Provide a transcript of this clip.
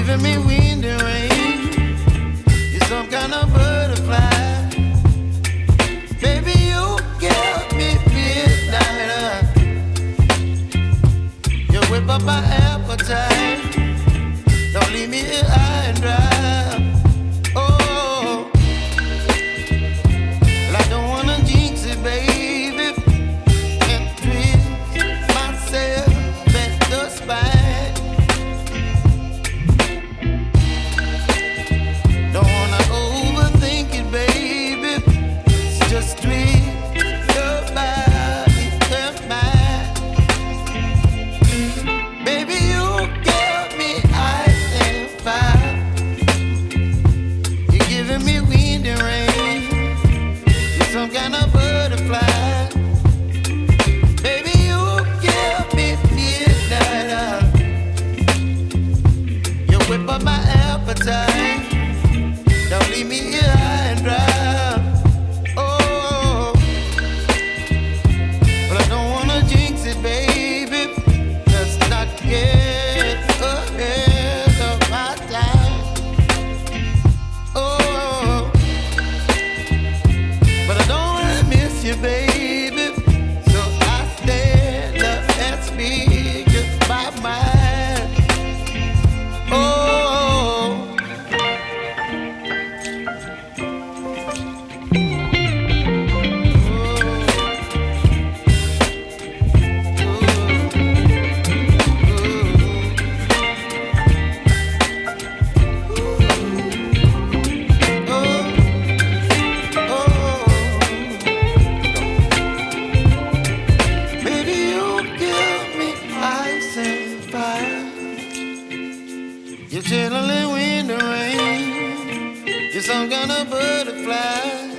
giving me wind and rain. You're some kind of butterfly. Baby, you give me midnight. You whip up my appetite. Don't leave me here high and dry. Oh, well, I don't wanna jinx it, baby, and twist myself at the spine. Don't wanna overthink it, baby. It's just twist your body and mine. Baby, you give me ice and fire. You're giving me wind and rain. You're some kind of butterfly. Baby, you give me midnight. You whip up my appetite. Don't leave me here high and dry. Oh, but I don't wanna jinx it, baby. Let's not get ahead of my time. Oh, but I don't wanna miss you, baby. So I stand up and speak just my mind. Oh. Baby, you give me ice and fire. You're chilling in wind and rain. You're some kind of butterfly.